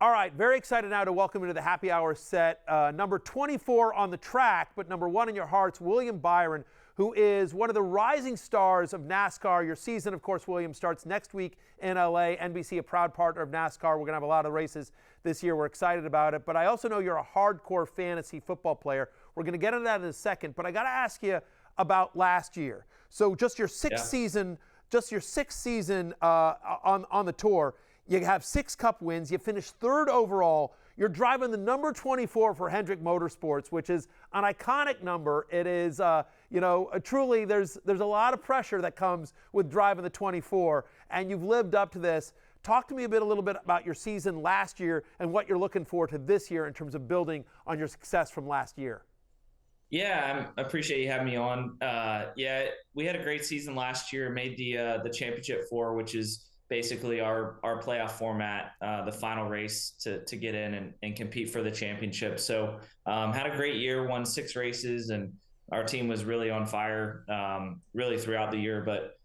All right, very excited now to welcome you to the Happy Hour set. Number 24 on the track, but number 1 in your hearts, William Byron, who is one of the rising stars of NASCAR. Your season, of course, William, starts next week in LA. NBC, a proud partner of NASCAR. We're going to have a lot of races this year. We're excited about it. But I also know you're a hardcore fantasy football player. We're going to get into that in a second. But I got to ask you about last year. So just your sixth season, on the tour. You have 6 Cup wins. You finished 3rd overall. You're driving the number 24 for Hendrick Motorsports, which is an iconic number. It is, truly there's a lot of pressure that comes with driving the 24, and you've lived up to this. Talk to me a little bit about your season last year and what you're looking forward to this year in terms of building on your success from last year. Yeah, I appreciate you having me on. We had a great season last year. Made the championship 4, which is basically our playoff format, the final race to get in and compete for the championship. So had a great year, won 6 races, and our team was really on fire really throughout the year, but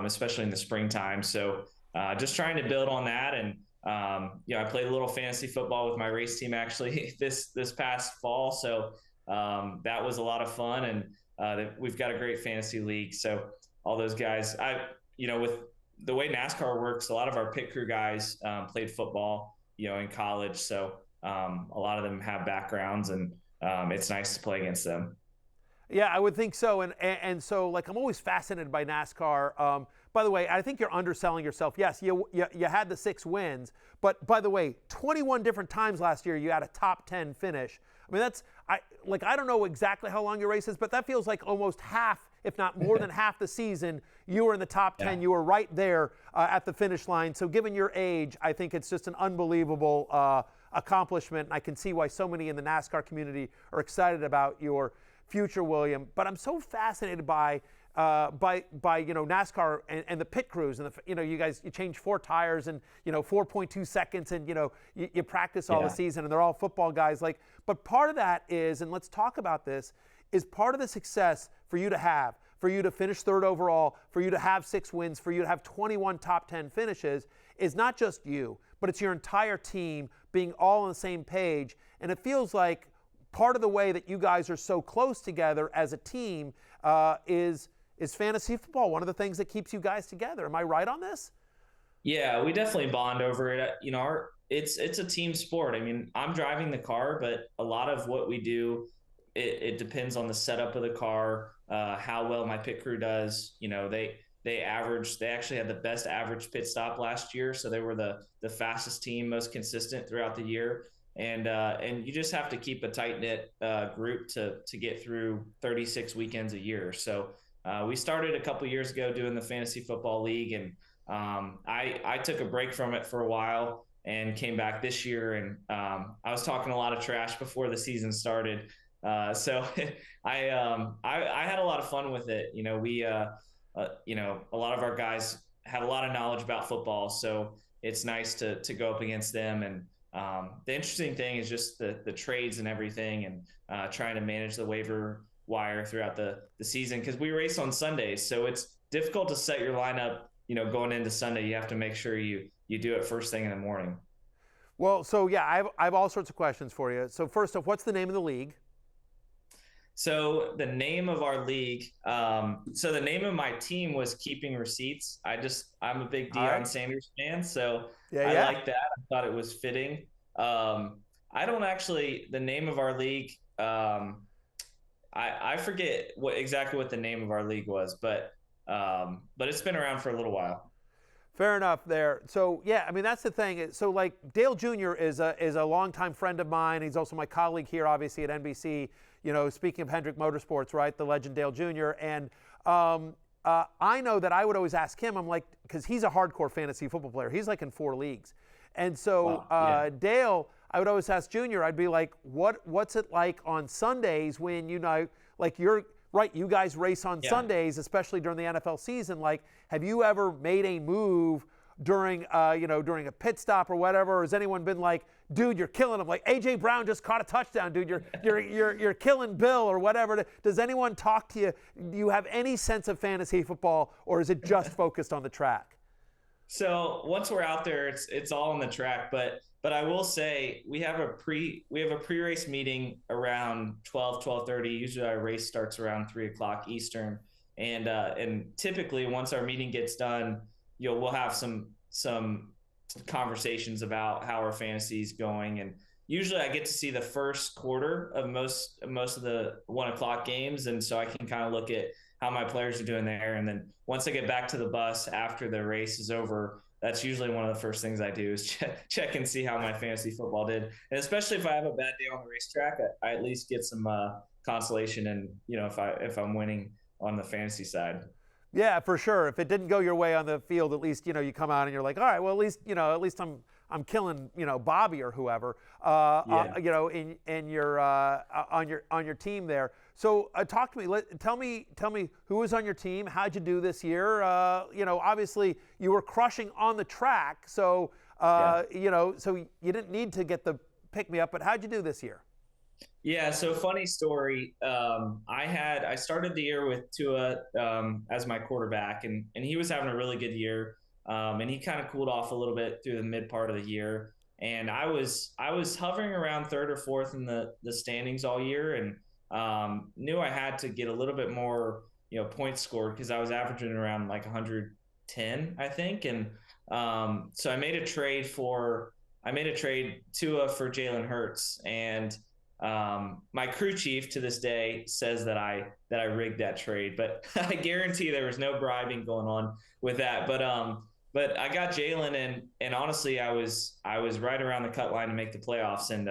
especially in the springtime. So just trying to build on that. And I played a little fantasy football with my race team actually this past fall. So that was a lot of fun, and we've got a great fantasy league. So all those guys, with the way NASCAR works, a lot of our pit crew guys played football, in college. So a lot of them have backgrounds, and it's nice to play against them. Yeah, I would think so. And so, I'm always fascinated by NASCAR. By the way, I think you're underselling yourself. Yes, you had the 6 wins, but by the way, 21 different times last year you had a top 10 finish. I mean, I don't know exactly how long your race is, but that feels like almost half, if not more than half the season, you were in the top 10. Yeah. You were right there at the finish line. So given your age, I think it's just an unbelievable accomplishment. And I can see why so many in the NASCAR community are excited about your future, William. But I'm so fascinated by NASCAR and the pit crews, and you change 4 tires in 4.2 seconds, and you practice all the season, and they're all football guys. But part of that is, and let's talk about this, is part of the success for you to finish 3rd overall, for you to have 6 wins, for you to have 21 top 10 finishes, is not just you, but it's your entire team being all on the same page. And it feels like part of the way that you guys are so close together as a team is fantasy football, one of the things that keeps you guys together. Am I right on this? Yeah, we definitely bond over it. It's a team sport. I mean, I'm driving the car, but a lot of what we do, it depends on the setup of the car, how well my pit crew does. They actually had the best average pit stop last year, so they were the fastest team, most consistent throughout the year. And you just have to keep a tight knit group to get through 36 weekends a year. So we started a couple years ago doing the fantasy football league, and I took a break from it for a while and came back this year. And I was talking a lot of trash before the season started. So I had a lot of fun with it. A lot of our guys have a lot of knowledge about football, so it's nice to go up against them. And the interesting thing is just the trades and everything, and trying to manage the waiver wire throughout the season, because we race on Sundays, so it's difficult to set your lineup. Going into Sunday, you have to make sure you do it first thing in the morning. Well, so yeah, I have all sorts of questions for you. So first off, what's the name of the league? So the name of our league, so the name of my team was Keeping Receipts. I'm a big Deion Sanders fan, so I like that. I thought it was fitting. The name of our league, I forget exactly what the name of our league was, but it's been around for a little while. Fair enough there. So yeah, I mean, that's the thing. So Dale Jr. is a longtime friend of mine. He's also my colleague here, obviously at NBC. Speaking of Hendrick Motorsports, right? The legend Dale Jr. And I know that I would always ask him. I'm like, because he's a hardcore fantasy football player. He's in 4 leagues, and so Dale, I would always ask Junior. I'd be like, what's it like on Sundays when you're right? You guys race on Sundays, especially during the NFL season. Have you ever made a move during a pit stop or whatever? Or has anyone been like, dude, you're killing him? Like AJ Brown just caught a touchdown, dude. You're killing Bill or whatever. Does anyone talk to you? Do you have any sense of fantasy football, or is it just focused on the track? So once we're out there, it's all on the track. But But I will say we have a pre-race meeting around 12:30. Usually our race starts around 3 o'clock Eastern. And typically once our meeting gets done, we'll have some conversations about how our fantasy is going. And usually I get to see the first quarter of most of the 1 o'clock games. And so I can kind of look at how my players are doing there. And then once I get back to the bus after the race is over, that's usually one of the first things I do is check and see how my fantasy football did. And especially if I have a bad day on the racetrack, I at least get some consolation. And, if I'm winning on the fantasy side. Yeah, for sure. If it didn't go your way on the field, at least, you come out and you're like, all right, well, at least I'm killing, Bobby or whoever, in your on your team there. So talk to me. Tell me who was on your team. How'd you do this year? Obviously you were crushing on the track, so so you didn't need to get the pick me up. But how'd you do this year? Yeah, so funny story. I started the year with Tua as my quarterback, and he was having a really good year. And he kind of cooled off a little bit through the mid part of the year. And I was hovering around third or fourth in the standings all year, and knew I had to get a little bit more points scored because I was averaging around like 110, I think. And so I made a trade Tua for Jalen Hurts, and my crew chief to this day says that I rigged that trade, but I guarantee there was no bribing going on with that. But I got Jalen, and honestly, I was right around the cut line to make the playoffs, and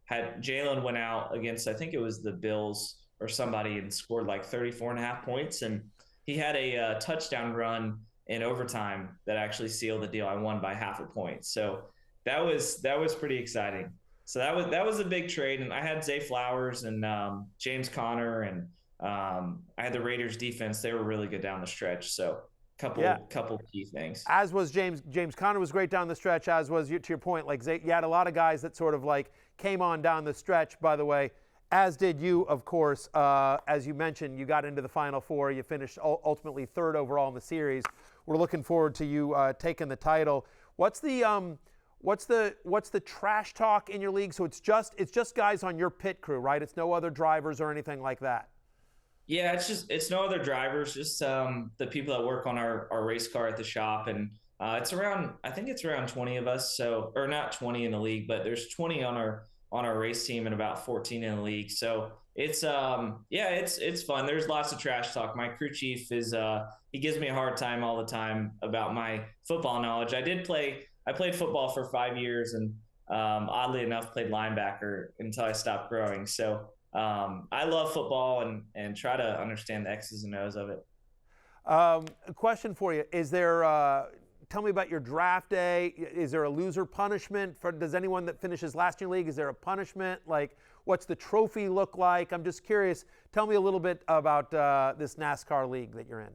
had Jalen went out against, I think it was the Bills or somebody, and scored like 34.5 points, and he had a touchdown run in overtime that actually sealed the deal. I won by half a point, so that was pretty exciting. So that was a big trade, and I had Zay Flowers and James Conner, and I had the Raiders defense. They were really good down the stretch. So couple key things. As was James Conner was great down the stretch. As was, to your point, like Zay, you had a lot of guys that sort of like came on down the stretch. By the way, as did you, of course. As you mentioned, you got into the Final Four. You finished ultimately third overall in the series. We're looking forward to you taking the title. What's the trash talk in your league? So it's just guys on your pit crew, right? It's no other drivers or anything like that. Yeah, it's no other drivers, just the people that work on our race car at the shop, and I think it's around 20 of us. So, or not 20 in the league, but there's 20 on our race team and about 14 in the league. So it's it's fun. There's lots of trash talk. My crew chief he gives me a hard time all the time about my football knowledge. I played football for 5 years, and oddly enough played linebacker until I stopped growing. So I love football and try to understand the X's and O's of it. A question for you. Is there, tell me about your draft day. Is there a loser punishment? Does anyone that finishes last in your league, is there a punishment? Like, what's the trophy look like? I'm just curious. Tell me a little bit about this NASCAR league that you're in.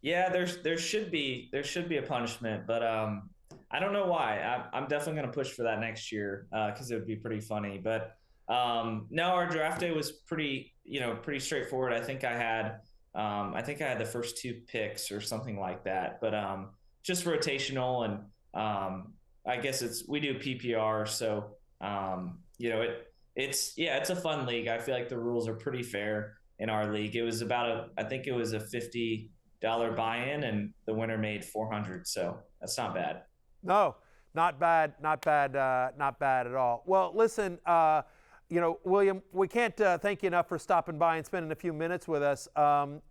Yeah, there should be a punishment, but I don't know why. I'm definitely going to push for that next year because it would be pretty funny. But no, our draft day was pretty straightforward. I think I had the first 2 picks or something like that. But just rotational, and I guess we do PPR, so it's a fun league. I feel like the rules are pretty fair in our league. It was I think it was a $50 buy-in, and the winner made $400. So that's not bad. No, not bad at all. Well, listen, William, we can't thank you enough for stopping by and spending a few minutes with us.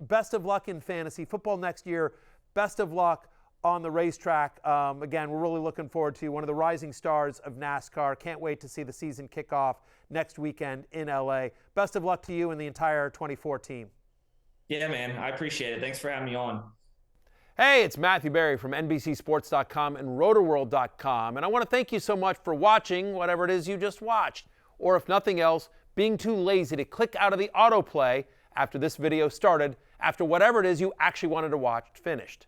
Best of luck in fantasy football next year. Best of luck on the racetrack. Again, we're really looking forward to one of the rising stars of NASCAR. Can't wait to see the season kick off next weekend in LA. Best of luck to you and the entire 24 team. Yeah, man, I appreciate it. Thanks for having me on. Hey, it's Matthew Berry from NBCSports.com and RotorWorld.com, and I want to thank you so much for watching whatever it is you just watched, or if nothing else, being too lazy to click out of the autoplay after this video started, after whatever it is you actually wanted to watch finished.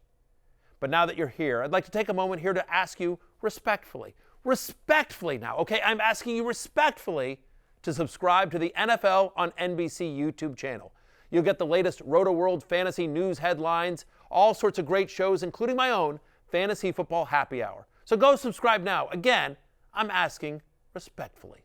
But now that you're here, I'd like to take a moment here to ask you respectfully now, okay? I'm asking you respectfully to subscribe to the NFL on NBC YouTube channel. You'll get the latest RotoWorld fantasy news headlines, all sorts of great shows, including my own Fantasy Football Happy Hour. So go subscribe now. Again, I'm asking respectfully.